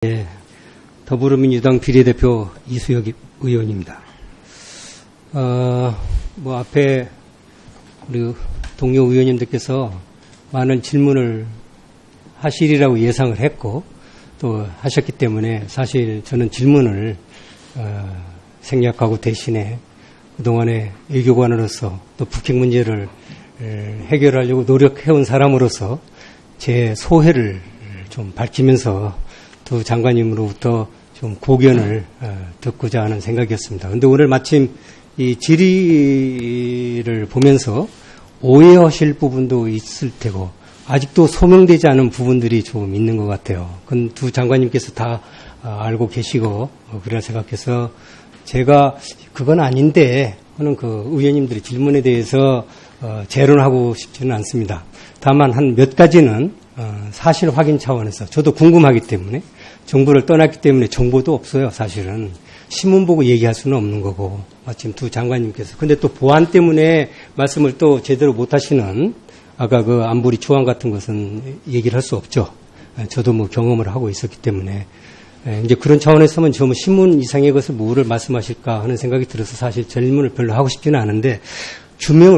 네, 더불어민주당 비례대표 이수혁 의원입니다. 앞에 우리 동료 의원님들께서 많은 질문을 하시리라고 예상을 했고 또 하셨기 때문에 사실 저는 질문을 생략하고 대신에 그동안에 외교관으로서 또 북핵 문제를 해결하려고 노력해온 사람으로서 제 소회를 좀 밝히면서 두 장관님으로부터 좀 고견을 듣고자 하는 생각이었습니다. 그런데 오늘 마침 이 질의를 보면서 오해하실 부분도 있을 테고 아직도 소명되지 않은 부분들이 좀 있는 것 같아요. 그건 두 장관님께서 다 알고 계시고 그래야 생각해서 제가 그건 아닌데 하는 그 의원님들의 질문에 대해서 재론하고 싶지는 않습니다. 다만 한 몇 가지는 사실 확인 차원에서 저도 궁금하기 때문에 정부를 떠났기 때문에 정보도 없어요. 사실은 신문 보고 얘기할 수는 없는 거고 마침 두 장관님께서 근데 또 보안 때문에 말씀을 또 제대로 못 하시는 아까 그 안보리 초안 같은 것은 얘기를 할 수 없죠. 저도 뭐 경험을 하고 있었기 때문에 이제 그런 차원에서는 저 뭐 신문 이상의 것을 뭐를 말씀하실까 하는 생각이 들어서 사실 질문을 별로 하고 싶지는 않은데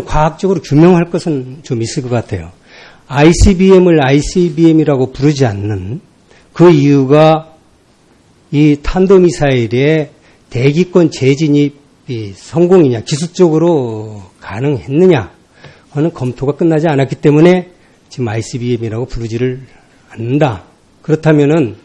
과학적으로 규명할 것은 좀 있을 것 같아요. ICBM을 ICBM이라고 부르지 않는 그 이유가 이 탄도미사일의 대기권 재진입이 성공이냐, 기술적으로 가능했느냐 하는 검토가 끝나지 않았기 때문에 지금 ICBM이라고 부르지를 않는다. 그렇다면은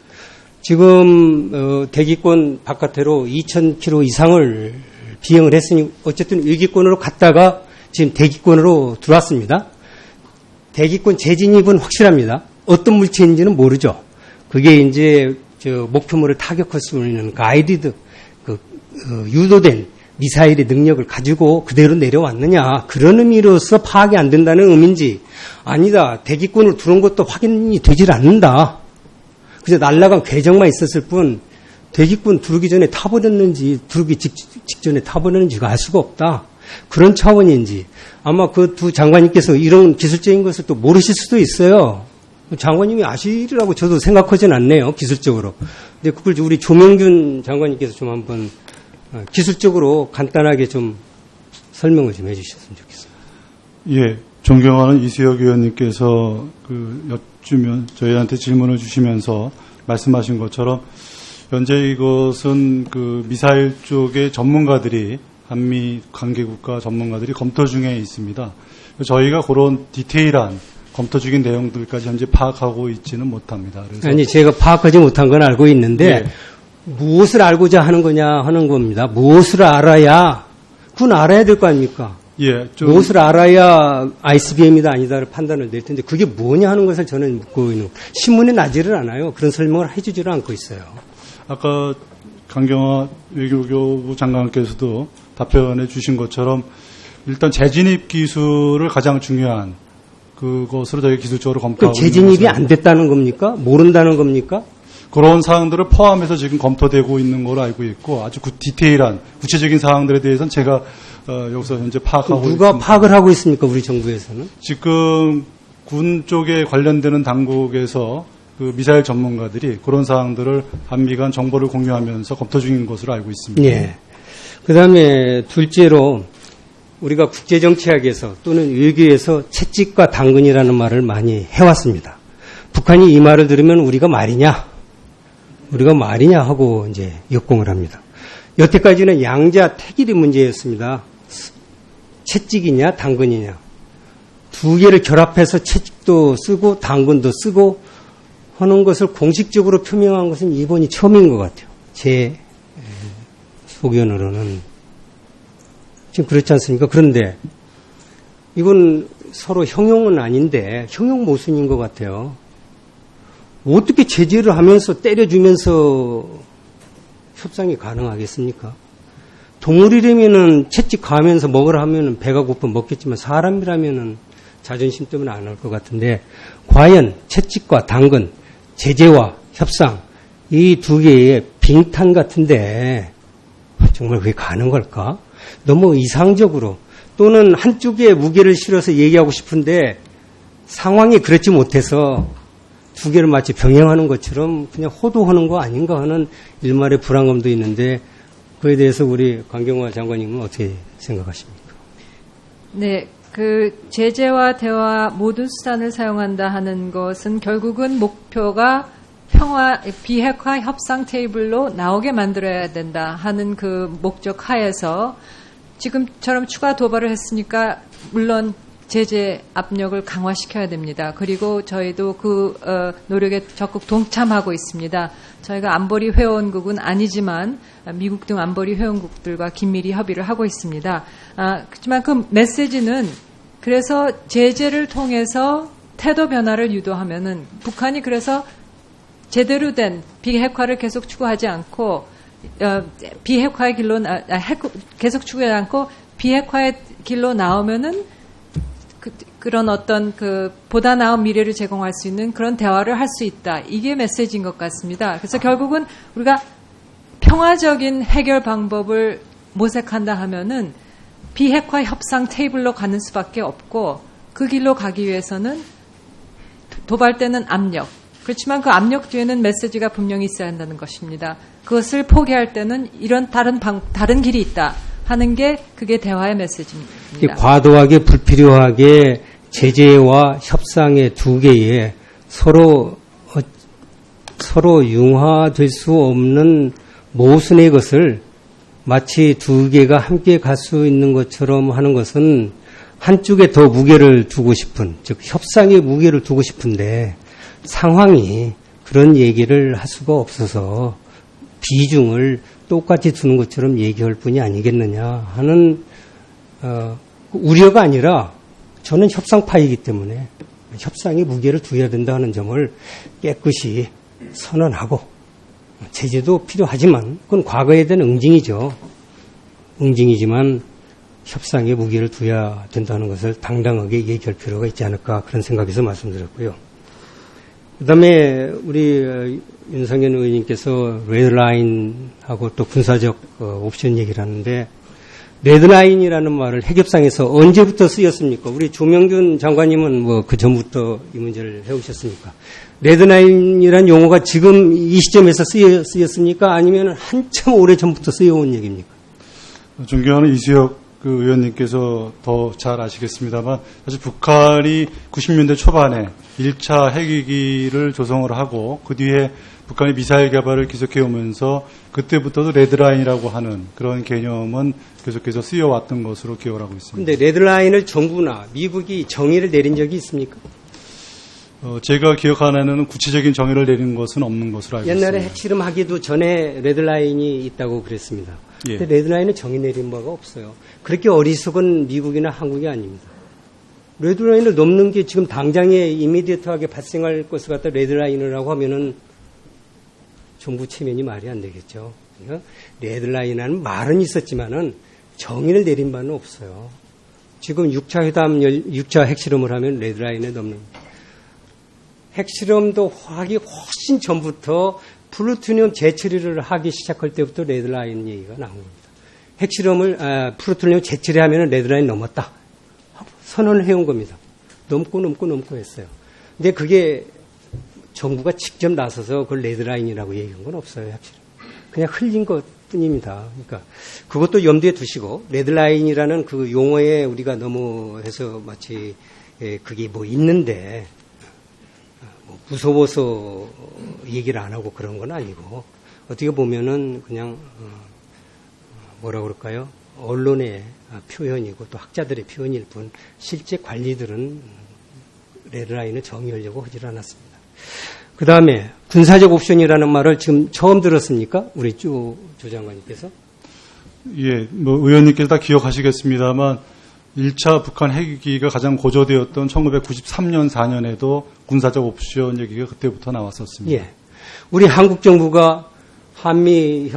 지금 대기권 바깥으로 2,000km 이상을 비행을 했으니 어쨌든 위기권으로 갔다가 지금 대기권으로 들어왔습니다. 대기권 재진입은 확실합니다. 어떤 물체인지는 모르죠. 그게 이제 목표물을 타격할 수 있는 가이디드 유도된 미사일의 능력을 가지고 그대로 내려왔느냐 그런 의미로서 파악이 안 된다는 의미인지 아니다. 대기권으로 들어온 것도 확인이 되질 않는다. 그래서 날아간 궤적만 있었을 뿐 대기권 들어오기 전에 타버렸는지 들어오기 직전에 타버렸는지가 알 수가 없다. 그런 차원인지 아마 그 두 장관님께서 이런 기술적인 것을 또 모르실 수도 있어요. 장관님이 아시리라고 저도 생각하진 않네요. 기술적으로. 근데 그걸 우리 조명균 장관님께서 좀 한번 기술적으로 간단하게 좀 설명을 좀 해주셨으면 좋겠습니다. 예, 존경하는 이수혁 의원님께서 저희한테 질문을 주시면서 말씀하신 것처럼 현재 이것은 미사일 쪽의 전문가들이 한미 관계국가 전문가들이 검토 중에 있습니다. 저희가 그런 디테일한 검토 중인 내용들까지 현재 파악하고 있지는 못합니다. 그래서 아니 제가 파악하지 못한 건 알고 있는데 예. 무엇을 알고자 하는 거냐 하는 겁니다. 무엇을 알아야 그건 알아야 될 거 아닙니까? 예, 무엇을 알아야 ICBM이다 아니다를 판단을 낼 텐데 그게 뭐냐 하는 것을 저는 묻고 있는 신문에 나지를 않아요. 그런 설명을 해주지를 않고 있어요. 아까 강경화 외교부 장관께서도 답변해 주신 것처럼 일단 재진입 기술을 가장 중요한 그것으로 저희 기술적으로 검토하고 있는 재진입이 안 됐다는 겁니까? 모른다는 겁니까? 그런 사항들을 포함해서 지금 검토되고 있는 걸로 알고 있고 아주 디테일한 구체적인 사항들에 대해서는 제가 여기서 현재 파악하고 있습니다. 누가 파악을 하고 있습니까? 우리 정부에서는? 지금 군 쪽에 관련되는 당국에서 미사일 전문가들이 그런 사항들을 한미 간 정보를 공유하면서 검토 중인 것으로 알고 있습니다. 예. 그 다음에 둘째로 우리가 국제정치학에서 또는 외교에서 채찍과 당근이라는 말을 많이 해왔습니다. 북한이 이 말을 들으면 우리가 말이냐 하고 이제 역공을 합니다. 여태까지는 양자 태길이 문제였습니다. 채찍이냐 당근이냐 두 개를 결합해서 채찍도 쓰고 당근도 쓰고 하는 것을 공식적으로 표명한 것은 이번이 처음인 것 같아요. 제 소견으로는 지금 그렇지 않습니까? 그런데 이건 서로 형용은 아닌데 형용 모순인 것 같아요. 어떻게 제재를 하면서 때려주면서 협상이 가능하겠습니까? 동물이라면은 채찍 가면서 먹으라 하면은 배가 고파 먹겠지만 사람이라면은 자존심 때문에 안 할 것 같은데 과연 채찍과 당근, 제재와 협상 이 두 개의 빙탄 같은데 정말 그게 가는 걸까? 너무 이상적으로 또는 한쪽에 무게를 실어서 얘기하고 싶은데 상황이 그렇지 못해서 두 개를 마치 병행하는 것처럼 그냥 호도하는 거 아닌가 하는 일말의 불안감도 있는데 그에 대해서 우리 강경화 장관님은 어떻게 생각하십니까? 네, 제재와 대화 모든 수단을 사용한다 하는 것은 결국은 목표가 비핵화 협상 테이블로 나오게 만들어야 된다 하는 그 목적 하에서 지금처럼 추가 도발을 했으니까 물론 제재 압력을 강화시켜야 됩니다. 그리고 저희도 그 노력에 적극 동참하고 있습니다. 저희가 안보리 회원국은 아니지만 미국 등 안보리 회원국들과 긴밀히 협의를 하고 있습니다. 그렇지만 그 메시지는 그래서 제재를 통해서 태도 변화를 유도하면은 북한이 그래서 제대로 된 비핵화를 계속 추구하지 않고 비핵화의 길로 계속 추구하지 않고 비핵화의 길로 나오면은 그런 어떤 보다 나은 미래를 제공할 수 있는 그런 대화를 할 수 있다. 이게 메시지인 것 같습니다. 그래서 결국은 우리가 평화적인 해결 방법을 모색한다 하면은 비핵화 협상 테이블로 가는 수밖에 없고 그 길로 가기 위해서는 도발되는 압력. 그렇지만 그 압력 뒤에는 메시지가 분명히 있어야 한다는 것입니다. 그것을 포기할 때는 이런 다른 길이 있다 하는 게 그게 대화의 메시지입니다. 과도하게 불필요하게 제재와 협상의 두 개에 서로 융화될 수 없는 모순의 것을 마치 두 개가 함께 갈 수 있는 것처럼 하는 것은 한쪽에 더 무게를 두고 싶은, 즉 협상에 무게를 두고 싶은데 상황이 그런 얘기를 할 수가 없어서 비중을 똑같이 두는 것처럼 얘기할 뿐이 아니겠느냐 하는 우려가 아니라 저는 협상파이기 때문에 협상에 무게를 두어야 된다 하는 점을 깨끗이 선언하고 제재도 필요하지만 그건 과거에 대한 응징이죠. 응징이지만 협상에 무게를 두어야 된다는 것을 당당하게 얘기할 필요가 있지 않을까 그런 생각에서 말씀드렸고요. 그다음에 우리 윤석열 의원님께서 레드라인하고 또 군사적 옵션 얘기를 하는데 레드라인이라는 말을 핵협상에서 언제부터 쓰였습니까? 우리 조명균 장관님은 뭐 그 전부터 이 문제를 해오셨습니까? 레드라인이라는 용어가 지금 이 시점에서 쓰였습니까? 아니면 한참 오래 전부터 쓰여온 얘기입니까? 존경하는 이수혁 의원님께서 더 잘 아시겠습니다만 사실 북한이 90년대 초반에 1차 핵위기를 조성을 하고 그 뒤에 북한이 미사일 개발을 계속해 오면서 그때부터도 레드라인이라고 하는 그런 개념은 계속해서 쓰여왔던 것으로 기억을 하고 있습니다. 그런데 레드라인을 정부나 미국이 정의를 내린 적이 있습니까? 제가 기억하는 구체적인 정의를 내린 것은 없는 것으로 알고 있습니다. 옛날에 핵실험하기도 전에 레드라인이 있다고 그랬습니다. 예. 근데 레드라인은 정의 내린 바가 없어요. 그렇게 어리석은 미국이나 한국이 아닙니다. 레드라인을 넘는 게 지금 당장에 이미디어트하게 발생할 것을 갖다 레드라인이라고 하면은 정부 체면이 말이 안 되겠죠. 그러니까 레드라인이라는 말은 있었지만은 정의를 내린 바는 없어요. 지금 6차 회담, 6차 핵실험을 하면 레드라인에 넘는 핵실험도 하기 훨씬 전부터 플루토늄 재처리를 하기 시작할 때부터 레드라인 얘기가 나온 겁니다. 핵실험을 플루토늄 재처리하면 레드라인 넘었다. 선언을 해온 겁니다. 넘고 했어요. 근데 그게 정부가 직접 나서서 그걸 레드라인이라고 얘기한 건 없어요. 핵실험. 그냥 흘린 것 뿐입니다. 그러니까 그것도 염두에 두시고 레드라인이라는 그 용어에 우리가 너무 해서 마치 그게 뭐 있는데 무서워서 얘기를 안 하고 그런 건 아니고 어떻게 보면은 그냥 뭐라 그럴까요? 언론의 표현이고 또 학자들의 표현일 뿐 실제 관리들은 레드라인을 정의하려고 하질 않았습니다. 그 다음에 군사적 옵션이라는 말을 지금 처음 들었습니까? 우리 조 장관님께서? 예, 뭐 의원님께서 다 기억하시겠습니다만 1차 북한 핵위기가 가장 고조되었던 1993년 4년에도 군사적 옵션 얘기가 그때부터 나왔었습니다. 예. 우리 한국 정부가 한미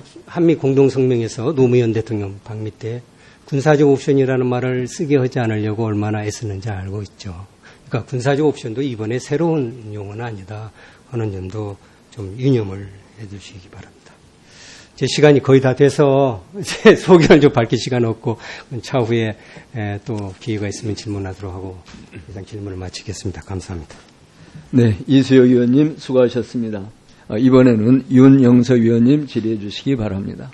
공동성명에서 노무현 대통령 방미 때 군사적 옵션이라는 말을 쓰게 하지 않으려고 얼마나 애쓰는지 알고 있죠. 그러니까 군사적 옵션도 이번에 새로운 용어는 아니다 하는 점도 좀 유념을 해두시기 바랍니다. 제 시간이 거의 다 돼서 제 소견을 좀 밝힐 시간 없고 차후에 또 기회가 있으면 질문하도록 하고 이상 질문을 마치겠습니다. 감사합니다. 네, 이수혁 의원님 수고하셨습니다. 이번에는 윤영석 의원님 질의해 주시기 바랍니다.